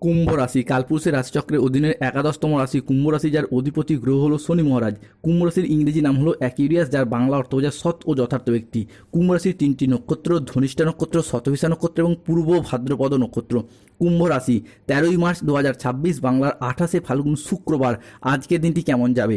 কুম্ভ রাশি কালপুরুষের রাশিচক্রের অধীনের একাদশতম রাশি কুম্ভ রাশি, যার অধিপতি গ্রহ হলো শনি মহারাজ। কুম্ভ রাশির ইংরেজি নাম হলো অ্যাকিউরিয়াস, যার বাংলা অর্থ বোঝায় সৎ ও যথার্থ ব্যক্তি। কুম্ভ রাশির তিনটি নক্ষত্র, ধনিষ্ঠা নক্ষত্র, শতভিষা নক্ষত্র এবং পূর্ব ভাদ্রপদ নক্ষত্র। কুম্ভ রাশি 13ই মার্চ 2026, বাংলার 28শে ফাল্গুন শুক্রবার। আজকের দিনটি কেমন যাবে?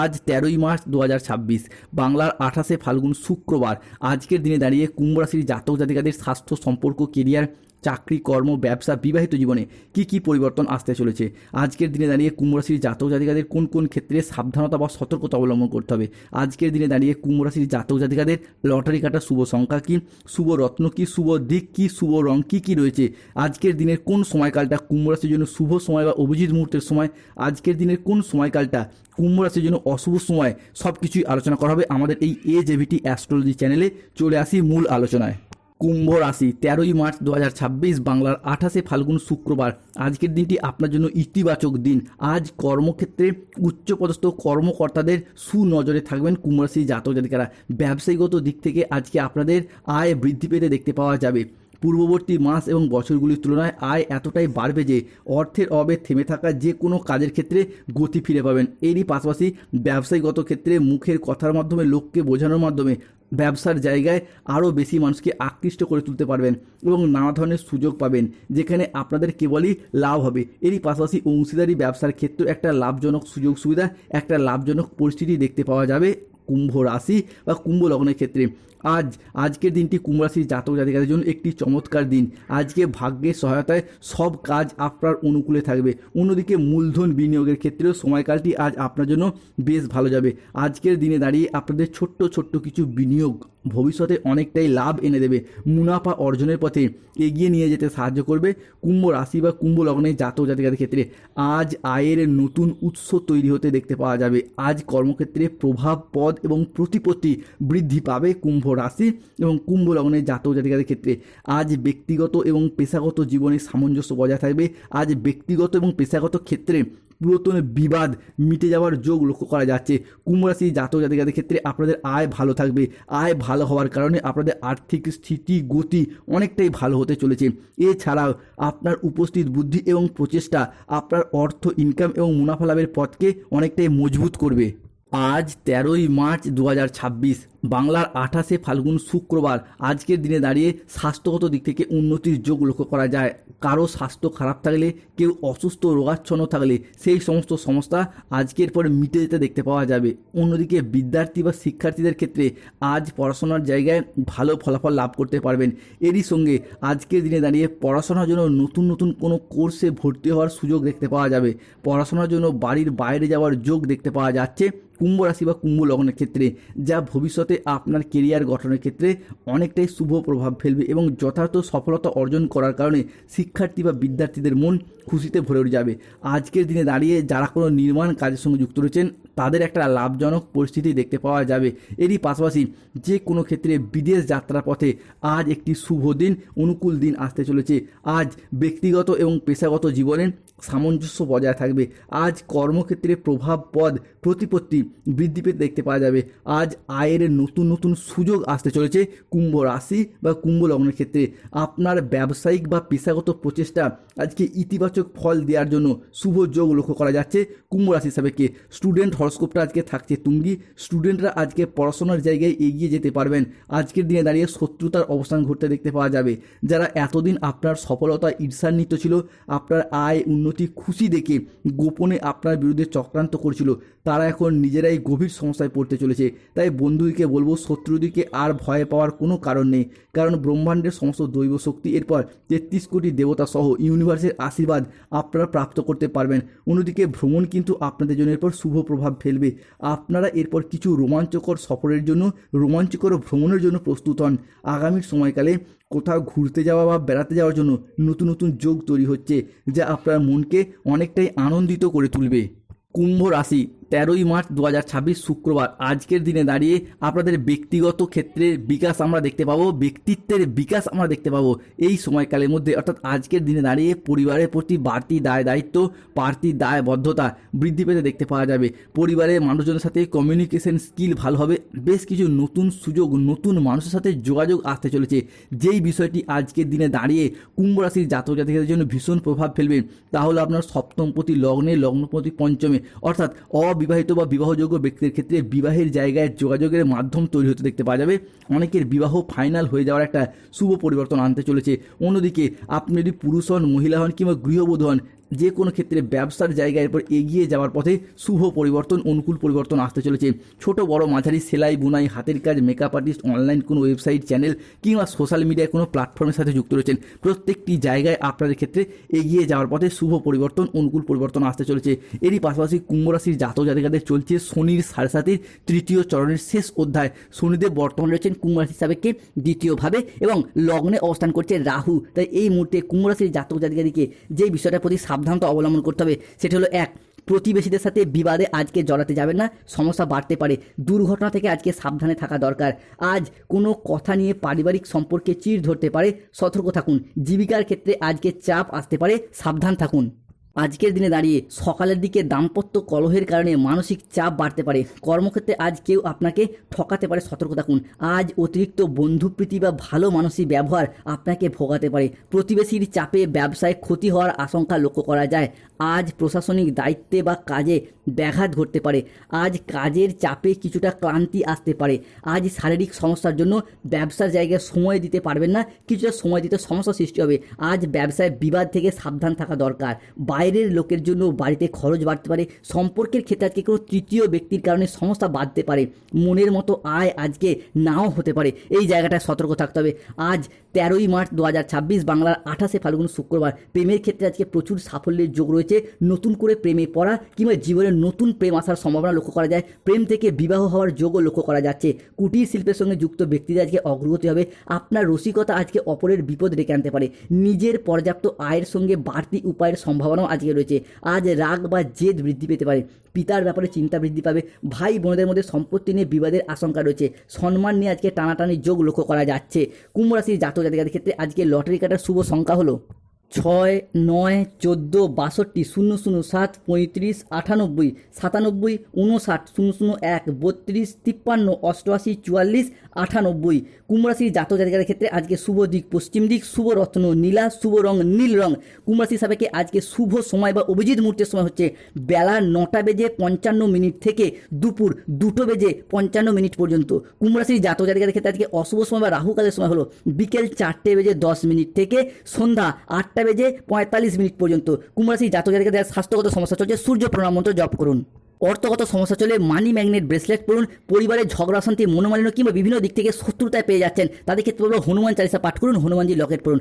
আজ 13ই মার্চ 2026, বাংলার 28শে ফাল্গুন শুক্রবার। আজকের দিনে দাঁড়িয়ে কুম্ভ রাশির জাতক জাতিকাদের স্বাস্থ্য, সম্পর্ক, কেরিয়ার, চাকরি, কর্ম, ব্যবসা, বিবাহিত জীবনে কি কি পরিবর্তন আসতে চলেছে? আজকের দিনে দাঁড়িয়ে কুম্ভ রাশির জাতক জাতিকাদের কোন কোন ক্ষেত্রে সাবধানতা বা সতর্কতা অবলম্বন করতে হবে? আজকের দিনে দাঁড়িয়ে কুম্ভ রাশির জাতক জাতিকাদের লটারি কাটার শুভ সংখ্যা কি, শুভ রত্ন কি, শুভ দিক কি, শুভ রং কি কি রয়েছে? আজকের দিনের কোন সময়কালটা কুম্ভ রাশির জন্য শুভ সময় বা অভিজিৎ মুহূর্তের সময়? আজকের দিনের কোন সময়কালটা কুম্ভ রাশির জন্য অশুভ সময়? সব কিছুই আলোচনা করা হবে আমাদের এই AJVT অ্যাস্ট্রোলজি চ্যানেলে। চলে আসি মূল আলোচনায়। কুম্ভ রাশি 13ই মার্চ 2026, বাংলার 28শে ফাল্গুন শুক্রবার। আজকের দিনটি আপনার জন্য ইতিবাচক দিন। আজ কর্মক্ষেত্রে উচ্চপদস্থ কর্মকর্তাদের সুনজরে থাকবেন কুম্ভ রাশির জাতক জাতিকারা। ব্যবসায়িকগত দিক থেকে আজকে আপনাদের আয় বৃদ্ধি পেতে দেখতে পাওয়া যাবে। পূর্ববর্তী মাস এবং বছরগুলির তুলনায় আয় এতটাই বাড়বে যে অর্থের অভাবে থেমে থাকা যে কোনো কাজের ক্ষেত্রে গতি ফিরে পাবেন। এরই পাশাপাশি ব্যবসায়িকগত ক্ষেত্রে মুখের কথার মাধ্যমে, লোককে বোঝানোর মাধ্যমে ব্যবসার জায়গায় আরও বেশি মানুষকে আকৃষ্ট করে তুলতে পারবেন এবং নানা ধরনের সুযোগ পাবেন যেখানে আপনাদের কেবলই লাভ হবে। এরই পাশাপাশি অংশীদারি ব্যবসার ক্ষেত্রেও একটা লাভজনক সুযোগ সুবিধা, একটা লাভজনক পরিস্থিতি দেখতে পাওয়া যাবে কুম্ভ রাশি বা কুম্ভ লগ্নের ক্ষেত্রে। আজকের দিনটি কুম্ভ রাশির জাতক জাতিকাদের জন্য একটি চমৎকার দিন। আজকে ভাগ্যের সহায়তায় সব কাজ আপনার অনুকূলে থাকবে। অন্যদিকে মূলধন বিনিয়োগের ক্ষেত্রেও সময়কালটি আজ আপনার জন্য বেশ ভালো যাবে। আজকের দিনে দাঁড়িয়ে আপনাদের ছোট্ট ছোট্ট কিছু বিনিয়োগ ভবিষ্যতে অনেকটাই লাভ এনে দেবে, মুনাফা অর্জনের পথে এগিয়ে নিয়ে যেতে সাহায্য করবে কুম্ভ রাশি বা কুম্ভ লগ্নের জাতক জাতিকাদের ক্ষেত্রে। আজ আয়ের নতুন উৎস তৈরি হতে দেখতে পাওয়া যাবে। আজ কর্মক্ষেত্রে প্রভাব, পদ এবং প্রতিপত্তি বৃদ্ধি পাবে কুম্ভ রাশি এবং কুম্ভ লগ্নের জাতক জাতিকাদের ক্ষেত্রে। আজ ব্যক্তিগত এবং পেশাগত জীবনে সামঞ্জস্য বজায় থাকবে। আজ ব্যক্তিগত এবং পেশাগত ক্ষেত্রে পুরাতন বিবাদ মিটে যাওয়ার যোগ লক্ষ্য করা যাচ্ছে। কুম্ভ রাশি জাতক জাতিকাদের ক্ষেত্রে আপনাদের আয় ভালো থাকবে। আয় ভালো হওয়ার কারণে আপনাদের আর্থিক স্থিতি, গতি অনেকটাই ভালো হতে চলেছে। এছাড়াও আপনার উপস্থিত বুদ্ধি এবং প্রচেষ্টা আপনার অর্থ, ইনকাম এবং মুনাফা লাভের পথকে অনেকটাই মজবুত করবে। আজ 13ই মার্চ 2026, বাংলার 28শে ফাল্গুন শুক্রবার। আজকের দিনে দাঁড়িয়ে স্বাস্থ্যগত দিক থেকে উন্নতির যোগ লক্ষ্য করা যায়। কারো স্বাস্থ্য খারাপ থাকলে, কেউ অসুস্থ রোগাচ্ছন্ন থাকলে সেই সমস্ত সমস্যা আজকের পরে মিটে যেতে দেখতে পাওয়া যাবে। অন্যদিকে বিদ্যার্থী বা শিক্ষার্থীদের ক্ষেত্রে আজ পড়াশোনার জায়গায় ভালো ফলাফল লাভ করতে পারবেন। এরই সঙ্গে আজকের দিনে দাঁড়িয়ে পড়াশোনার জন্য নতুন নতুন কোনো কোর্সে ভর্তি হওয়ার সুযোগ দেখতে পাওয়া যাবে। পড়াশোনার জন্য বাড়ির বাইরে যাওয়ার যোগ দেখতে পাওয়া যাচ্ছে কুম্ভ রাশি বা কুম্ভ লগ্নের ক্ষেত্রে, যা ভবিষ্যতে আপনার কেরিয়ার গঠনের ক্ষেত্রে অনেকটাই শুভ প্রভাব ফেলবে এবং যথার্থ সফলতা অর্জন করার কারণে শিক্ষার্থী বা বিদ্যার্থীদের মন খুশিতে ভরে যাবে। আজকের দিনে দাঁড়িয়ে যারা কোনো নির্মাণ কাজের সঙ্গে যুক্ত রয়েছেন তাদের একটা লাভজনক পরিস্থিতি দেখতে পাওয়া যাবে। এরই পাশাপাশি যে কোনো ক্ষেত্রে বিদেশ যাত্রার পথে আজ একটি শুভ দিন, অনুকূল দিন আসতে চলেছে। আজ ব্যক্তিগত এবং পেশাগত জীবনে সামঞ্জস্য বজায় থাকবে। আজ কর্মক্ষেত্রে প্রভাব, পদ, প্রতিপত্তি বৃদ্ধি পেতে দেখতে পাওয়া যাবে। আজ আয়ের নতুন নতুন সুযোগ আসতে চলেছে কুম্ভ রাশি বা কুম্ভ লগ্নের ক্ষেত্রে। আপনার ব্যবসায়িক বা পেশাগত প্রচেষ্টা আজকে ইতিবাচক ফল দেওয়ার জন্য শুভ যোগ লক্ষ্য করা যাচ্ছে কুম্ভ রাশি সাপেক্ষে। স্টুডেন্ট হরস্কোপটা আজকে থাকছে তুঙ্গি। স্টুডেন্টরা আজকে পড়াশোনার জায়গায় এগিয়ে যেতে পারবেন। আজকের দিনে দাঁড়িয়ে শত্রুতার অবস্থান ঘটতে দেখতে পাওয়া যাবে। যারা এতদিন আপনার সফলতা ঈর্ষান্বিত ছিল, আপনার আয়, উন্নতি, খুশি দেখে গোপনে আপনার বিরুদ্ধে চক্রান্ত করছিল, তারা এখন নিজেরাই গভীর সমস্যায় পড়তে চলেছে। তাই বন্ধুদিকে বলবো, শত্রুদিকে আর ভয় পাওয়ার কোনো কারণ নেই, কারণ ব্রহ্মাণ্ডের সমস্ত দৈব শক্তি, এরপর 33 কোটি দেবতা সহ ইউনিভার্সের আশীর্বাদ আপনারা প্রাপ্ত করতে পারবেন। অন্যদিকে ভ্রমণ কিন্তু আপনাদের জন্য এরপর শুভ প্রভাব ফেলবে। আপনারা এরপর কিছু রোমাঞ্চকর সফরের জন্য, রোমাঞ্চকর ভ্রমণের জন্য প্রস্তুত হন। আগামীর সময়কালে কোথাও ঘুরতে যাওয়া বা বেড়াতে যাওয়ার জন্য নতুন নতুন যোগ তৈরি হচ্ছে, যা আপনার মনকে অনেকটাই আনন্দিত করে তুলবে। কুম্ভ রাশি 13ই মার্চ 2026 শুক্রবার। আজকের দিনে দাঁড়িয়ে আপনাদের ব্যক্তিগত ক্ষেত্রে বিকাশ আমরা দেখতে পাবো, ব্যক্তিত্বের বিকাশ আমরা দেখতে পাবো। এই সময়কালের মধ্যে অর্থাৎ আজকের দিনে দাঁড়িয়ে পরিবারের প্রতি বাড়তি দায় দায়িত্ব, বাড়তি দায়বদ্ধতা বৃদ্ধি পেতে দেখতে পাওয়া যাবে। পরিবারের মানুষজনের সাথে কমিউনিকেশন স্কিল ভালো হবে, বেশ কিছু নতুন সুযোগ, নতুন মানুষের সাথে যোগাযোগ আসতে চলেছে, যেই বিষয়টি আজকের দিনে দাঁড়িয়ে কুম্ভ রাশির জাতক জাতিকাদের জন্য ভীষণ প্রভাব ফেলবে। তাহলে আপনার সপ্তমপতি লগ্নে, লগ্নপতি পঞ্চমে, অর্থাৎ অবিবাহিত বা বিবাহযোগ্য ব্যক্তির ক্ষেত্রে বিবাহের জায়গায় যোগাযোগের মাধ্যম তৈরি হতে দেখতে পাওয়া যাবে। অনেকের বিবাহ ফাইনাল হয়ে যাওয়ার একটা শুভ পরিবর্তন আনতে চলেছে। অন্যদিকে আপনি যদি পুরুষ হন, মহিলা হন কিংবা গৃহবধূ হন, যে কোনো ক্ষেত্রে ব্যবসার জায়গায় এরপর এগিয়ে যাওয়ার পথে শুভ পরিবর্তন, অনুকূল পরিবর্তন আসতে চলেছে। ছোট বড় মাঝারি সেলাই বুনাই, হাতের কাজ, মেকআপ আর্টিস্ট, অনলাইন কোনো ওয়েবসাইট, চ্যানেল কিংবা সোশ্যাল মিডিয়ায় কোনো প্ল্যাটফর্মের সাথে যুক্ত রয়েছেন, প্রত্যেকটি জায়গায় আপনাদের ক্ষেত্রে এগিয়ে যাওয়ার পথে শুভ পরিবর্তন, অনুকূল পরিবর্তন আসতে চলেছে। এরই পাশাপাশি কুম্ভ রাশির জাতক জাতিকাদের চলছে শনির 7.5 তৃতীয় চরণের শেষ অধ্যায়। শনিদেব বর্তমানে রয়েছেন কুম্ভ রাশির সাপেক্ষে দ্বিতীয়ভাবে এবং লগ্নে অবস্থান করছে রাহু। তাই এই মুহূর্তে কুম্ভ রাশির জাতক জাতিকাদিকে যে বিষয়টার প্রতি সাবধানতা অবলম্বন করতে হবে সেটি হলো, 1, প্রতিবেশীদের সাথে বিবাদে আজকে জড়াতে যাবেন না, সমস্যা বাড়তে পারে। দুর্ঘটনা থেকে আজকে সাবধানে থাকা দরকার। আজ কোনো কথা নিয়ে পারিবারিক সম্পর্কে চিড় ধরতে পারে, সতর্ক থাকুন। জীবিকার ক্ষেত্রে আজকে চাপ আসতে পারে, সাবধান থাকুন। আজকের দিনে দাঁড়িয়ে সকালের দিকে দাম্পত্য কলহের কারণে মানসিক চাপ বাড়তে পারে। কর্মক্ষেত্রে আজ কেউ আপনাকে ঠকাতে পারে, সতর্ক থাকুন। আজ অতিরিক্ত বন্ধুপ্রীতি বা ভালো মানসিক ব্যবহার আপনাকে ভোগাতে পারে। প্রতিবেশীর চাপে ব্যবসায় ক্ষতি হওয়ার আশঙ্কা লক্ষ্য করা যায়। আজ প্রশাসনিক দায়িত্বে বা কাজে ব্যাঘাত ঘটতে পারে। আজ কাজের চাপে কিছুটা ক্লান্তি আসতে পারে। আজ শারীরিক সমস্যার জন্য ব্যবসার জায়গায় সময় দিতে পারবেন না, কিছুটা সময় দিতে সমস্যা সৃষ্টি হবে। আজ ব্যবসায় বিবাদ থেকে সাবধান থাকা দরকার। বাইরের লোকের জন্য বাড়িতে খরচ বাড়তে পারে। সম্পর্কের ক্ষেত্রে আজকে কোনো তৃতীয় ব্যক্তির কারণে সমস্যা বাড়তে পারে। মনের মতো আয় আজকে নাও হতে পারে, এই জায়গাটায় সতর্ক থাকতে হবে। আজ 13ই মার্চ 2026 বাংলার 28শে ফাল্গুন শুক্রবার। প্রেমের ক্ষেত্রে আজকে প্রচুর সাফল্যের যোগ রয়েছে। নতুন করে প্রেমে পড়া কিংবা জীবনে নতুন প্রেম আসার সম্ভাবনা লক্ষ্য করা যায়। প্রেম থেকে বিবাহ হওয়ার যোগও লক্ষ্য করা যাচ্ছে। কুটির শিল্পের সঙ্গে যুক্ত ব্যক্তিদের আজকে অগ্রগতি হবে। আপনার রসিকতা আজকে অপরের বিপদ ডেকে আনতে পারে। নিজের পর্যাপ্ত আয়ের সঙ্গে বাড়তি উপায়ের সম্ভাবনাও আজকে রয়েছে। আজ রাগ বা জেদ বৃদ্ধি পেতে পারে। পিতার ব্যাপারে চিন্তা বৃদ্ধি পাবে। ভাই বোনদের মধ্যে সম্পত্তি নিয়ে বিবাদের আশঙ্কা রয়েছে। সম্মান নিয়ে আজকে টানাটানি যোগ লক্ষ্য করা যাচ্ছে। কুম্ভ রাশির জাতক জাতিকাদের ক্ষেত্রে আজকে লটারি কাটার শুভ সংখ্যা হলো 6, 9, 14, 62, 00, 7, 35, 98, 97, 59, 001, 32, 53, 88, 44, 98। কুম্ভ রাশির জাতক জাতিকাদের ক্ষেত্রে আজকে শুভ দিক পশ্চিম দিক, শুভ রত্ন নীলা, শুভ রং নীল রং। কুম্ভ রাশির সাপেক্ষে আজকে শুভ সময় বা অভিজিৎ মুহূর্তের সময় হচ্ছে বেলা 9:55 থেকে দুপুর 2:55 পর্যন্ত। কুম্ভ রাশির জাতক জাতিকাদের ক্ষেত্রে আজকে অশুভ সময় বা রাহুকালের সময় হলো বিকেল 4:10 থেকে সন্ধ্যা 8:45 পর্যন্ত। কুম্ভ রাশির জাতক জাতিকাদের স্বাস্থ্যগত সমস্যা চলছে, সূর্য প্রণাম মন্ত্র জপ করুন। অর্থগত সমস্যা চলে মানি ম্যাগনেট ব্রেসলেট পড়ুন। পরিবারের ঝগড়া শান্তি, মনোমালিন্য কিংবা বিভিন্ন দিক থেকে শত্রুতায় পেয়ে যাচ্ছেন, তাদের ক্ষেত্রে হনুমান চালিসা পাঠ করুন, হনুমানজি লকেট পড়ুন।